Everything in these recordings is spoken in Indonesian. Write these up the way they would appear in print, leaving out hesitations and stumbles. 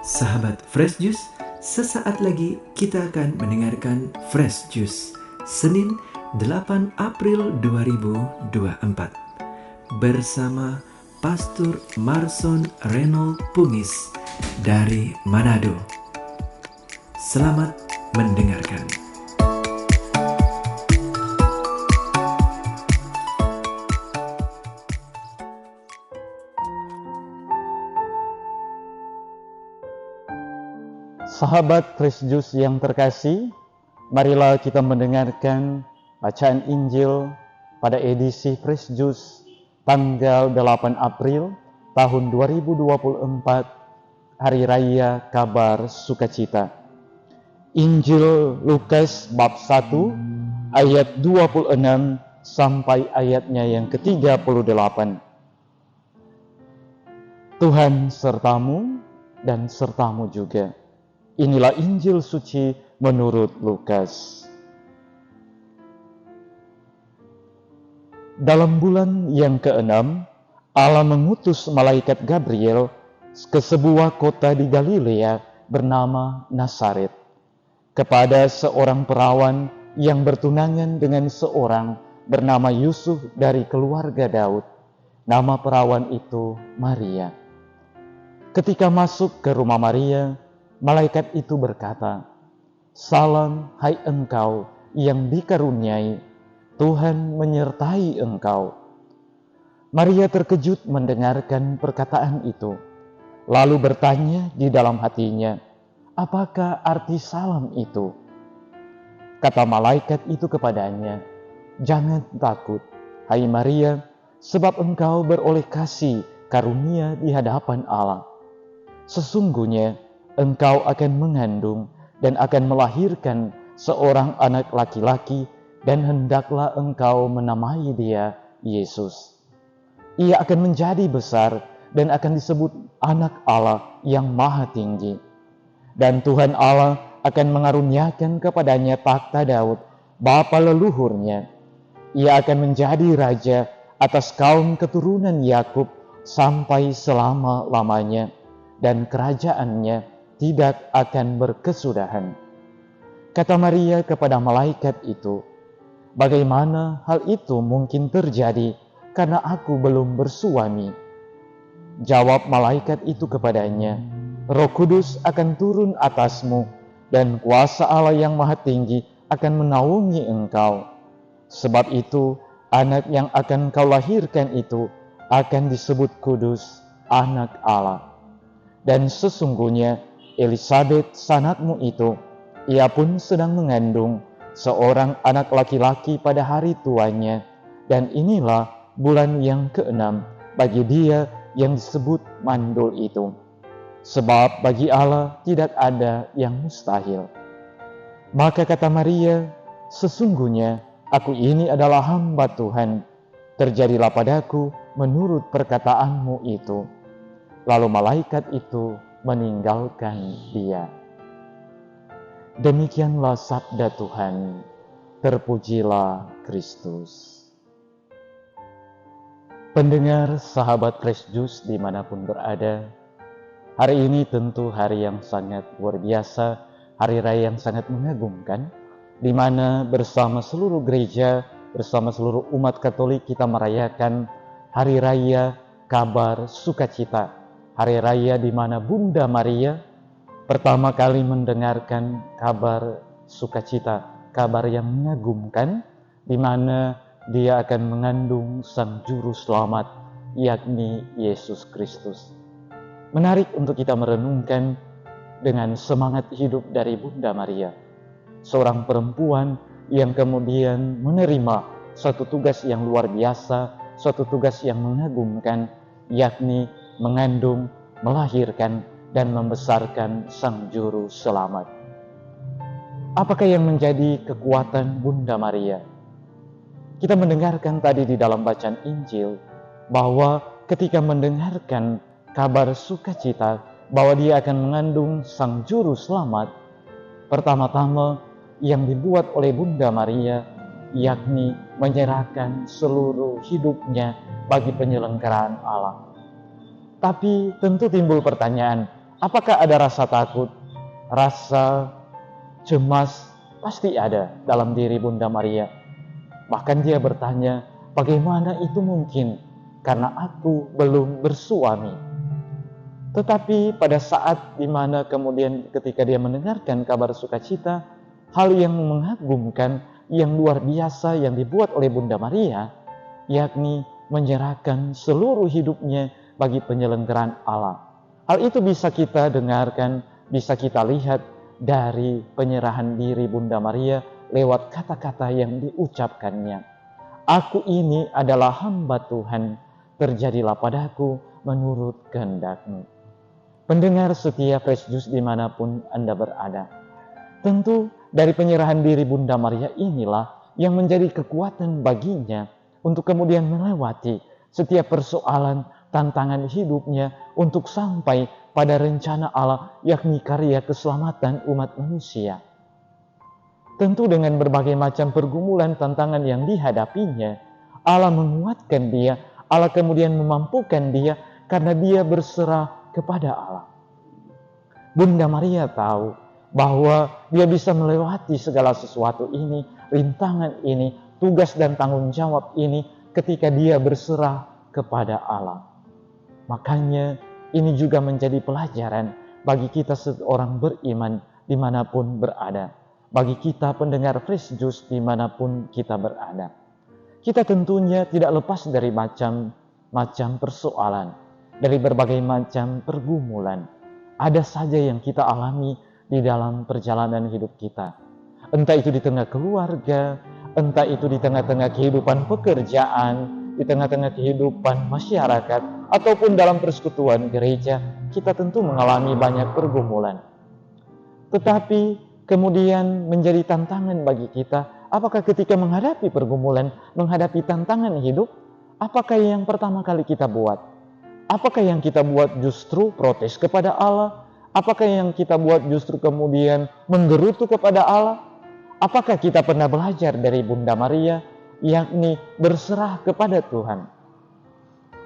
Sahabat Fresh Juice, sesaat lagi kita akan mendengarkan Fresh Juice Senin 8 April 2024 bersama Pastor Marson Reynold Pungis dari Manado. Selamat mendengarkan. Sahabat Fresh Juice yang terkasih, marilah kita mendengarkan bacaan Injil pada edisi Fresh Juice tanggal 8 April tahun 2024, Hari Raya Kabar Sukacita. Injil Lukas bab 1 ayat 26 sampai ayatnya yang ke-38. Tuhan sertamu dan sertamu juga. Inilah Injil suci menurut Lukas. Dalam bulan yang ke-6, Allah mengutus malaikat Gabriel ke sebuah kota di Galilea bernama Nazaret, kepada seorang perawan yang bertunangan dengan seorang bernama Yusuf dari keluarga Daud. Nama perawan itu Maria. Ketika masuk ke rumah Maria, malaikat itu berkata, "Salam, hai engkau yang dikaruniai, Tuhan menyertai engkau." Maria terkejut mendengarkan perkataan itu, lalu bertanya di dalam hatinya, "Apakah arti salam itu?" Kata malaikat itu kepadanya, "Jangan takut, hai Maria, sebab engkau beroleh kasih karunia di hadapan Allah. Sesungguhnya engkau akan mengandung dan akan melahirkan seorang anak laki-laki, dan hendaklah engkau menamai dia Yesus. Ia akan menjadi besar dan akan disebut Anak Allah yang Maha Tinggi. Dan Tuhan Allah akan mengaruniakan kepadanya takhta Daud, bapa leluhurnya. Ia akan menjadi raja atas kaum keturunan Yakub sampai selama-lamanya, dan kerajaannya tidak akan berkesudahan." Kata Maria kepada malaikat itu, "Bagaimana hal itu mungkin terjadi karena aku belum bersuami?" Jawab malaikat itu kepadanya, "Roh Kudus akan turun atasmu, dan kuasa Allah yang Maha Tinggi akan menaungi engkau. Sebab itu, anak yang akan kau lahirkan itu akan disebut kudus, Anak Allah. Dan sesungguhnya Elisabet sanakmu itu, ia pun sedang mengandung seorang anak laki-laki pada hari tuanya, dan inilah bulan yang ke-6 bagi dia yang disebut mandul itu. Sebab bagi Allah tidak ada yang mustahil." Maka kata Maria, "Sesungguhnya aku ini adalah hamba Tuhan, terjadilah padaku menurut perkataanmu itu." Lalu malaikat itu meninggalkan dia. Demikianlah sabda Tuhan. Terpujilah Kristus. Pendengar sahabat Fresh Juice dimanapun berada, hari ini tentu hari yang sangat luar biasa, hari raya yang sangat mengagumkan, di mana bersama seluruh gereja, bersama seluruh umat Katolik kita merayakan Hari Raya Kabar Sukacita. Hari raya di mana Bunda Maria pertama kali mendengarkan kabar sukacita, kabar yang mengagumkan, di mana dia akan mengandung Sang Juru Selamat, yakni Yesus Kristus. Menarik untuk kita merenungkan dengan semangat hidup dari Bunda Maria, seorang perempuan yang kemudian menerima suatu tugas yang luar biasa, suatu tugas yang mengagumkan, yakni mengandung, melahirkan, dan membesarkan Sang Juru Selamat. Apakah yang menjadi kekuatan Bunda Maria? Kita mendengarkan tadi di dalam bacaan Injil bahwa ketika mendengarkan kabar sukacita bahwa dia akan mengandung Sang Juru Selamat, pertama-tama yang dibuat oleh Bunda Maria yakni menyerahkan seluruh hidupnya bagi penyelenggaraan Allah. Tapi tentu timbul pertanyaan, Apakah ada rasa takut, rasa cemas? Pasti ada dalam diri Bunda Maria. Bahkan dia bertanya, bagaimana itu mungkin? Karena aku belum bersuami. Tetapi pada saat dimana kemudian ketika dia mendengarkan kabar sukacita, hal yang mengagumkan, yang luar biasa yang dibuat oleh Bunda Maria, yakni menyerahkan seluruh hidupnya bagi penyelenggaraan Allah. Hal itu bisa kita dengarkan, bisa kita lihat dari penyerahan diri Bunda Maria lewat kata-kata yang diucapkannya. Aku ini adalah hamba Tuhan, terjadilah padaku menurut kehendak-Mu. Pendengar setia Fresh Juice dimanapun Anda berada, tentu dari penyerahan diri Bunda Maria inilah yang menjadi kekuatan baginya untuk kemudian melewati setiap persoalan, tantangan hidupnya untuk sampai pada rencana Allah, yakni karya keselamatan umat manusia. Tentu dengan berbagai macam pergumulan tantangan yang dihadapinya, Allah menguatkan dia, Allah kemudian memampukan dia karena dia berserah kepada Allah. Bunda Maria tahu bahwa dia bisa melewati segala sesuatu ini, rintangan ini, tugas dan tanggung jawab ini ketika dia berserah kepada Allah. Makanya ini juga menjadi pelajaran bagi kita seorang beriman dimanapun berada. Bagi kita pendengar Fresh Juice dimanapun kita berada. Kita tentunya tidak lepas dari macam-macam persoalan, dari berbagai macam pergumulan. Ada saja yang kita alami di dalam perjalanan hidup kita. Entah itu di tengah keluarga, entah itu di tengah-tengah kehidupan pekerjaan, di tengah-tengah kehidupan masyarakat, ataupun dalam persekutuan gereja, kita tentu mengalami banyak pergumulan. Tetapi kemudian menjadi tantangan bagi kita, apakah ketika menghadapi pergumulan, menghadapi tantangan hidup, apakah yang pertama kali kita buat? Apakah yang kita buat justru protes kepada Allah? Apakah yang kita buat justru kemudian menggerutu kepada Allah? Apakah kita pernah belajar dari Bunda Maria, yakni berserah kepada Tuhan?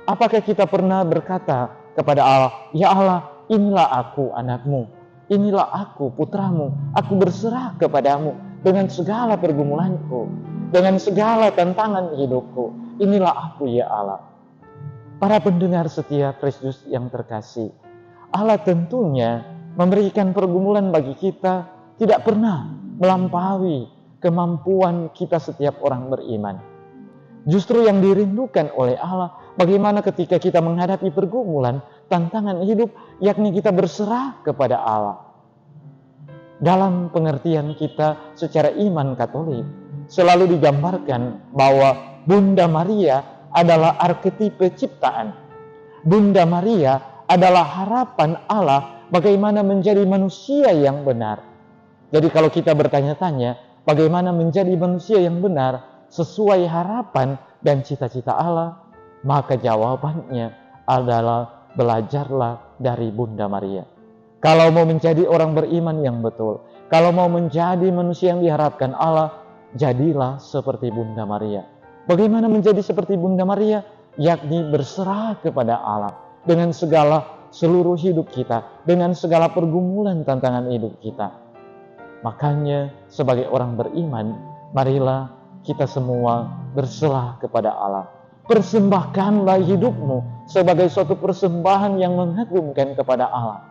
Apakah kita pernah berkata kepada Allah, ya Allah, inilah aku anakmu, inilah aku putramu, aku berserah kepadamu dengan segala pergumulanku, dengan segala tantangan hidupku, inilah aku ya Allah. Para pendengar setia Fresh Juice yang terkasih, Allah tentunya memberikan pergumulan bagi kita tidak pernah melampaui kemampuan kita setiap orang beriman. Justru yang dirindukan oleh Allah, bagaimana ketika kita menghadapi pergumulan, tantangan hidup, yakni kita berserah kepada Allah. Dalam pengertian kita secara iman Katolik, selalu digambarkan bahwa Bunda Maria adalah arketipe ciptaan. Bunda Maria adalah harapan Allah bagaimana menjadi manusia yang benar. Jadi kalau kita bertanya-tanya, bagaimana menjadi manusia yang benar sesuai harapan dan cita-cita Allah, maka jawabannya adalah belajarlah dari Bunda Maria. Kalau mau menjadi orang beriman yang betul, kalau mau menjadi manusia yang diharapkan Allah, jadilah seperti Bunda Maria. Bagaimana menjadi seperti Bunda Maria? Yakni berserah kepada Allah dengan segala seluruh hidup kita, dengan segala pergumulan tantangan hidup kita. Makanya sebagai orang beriman, marilah kita semua berserah kepada Allah. Persembahkanlah hidupmu sebagai suatu persembahan yang mengagumkan kepada Allah.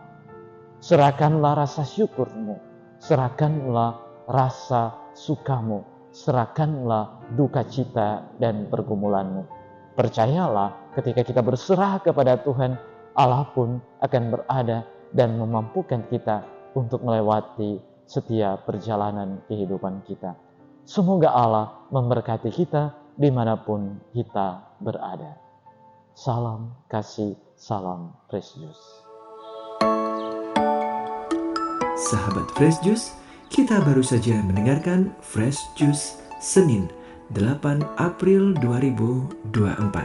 Serahkanlah rasa syukurmu, serahkanlah rasa sukamu, serahkanlah duka cita dan pergumulanmu. Percayalah ketika kita berserah kepada Tuhan, Allah pun akan berada dan memampukan kita untuk melewati setiap perjalanan kehidupan kita. Semoga Allah memberkati kita dimanapun kita berada. Salam kasih, salam Fresh Juice. Sahabat Fresh Juice, kita baru saja mendengarkan Fresh Juice Senin 8 April 2024.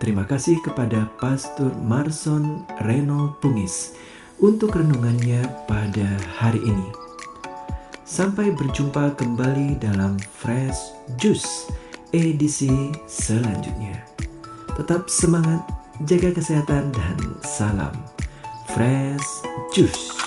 Terima kasih kepada Pastor Marson Reno Pungis untuk renungannya pada hari ini. Sampai berjumpa kembali dalam Fresh Juice edisi selanjutnya. Tetap semangat, jaga kesehatan, dan salam Fresh Juice.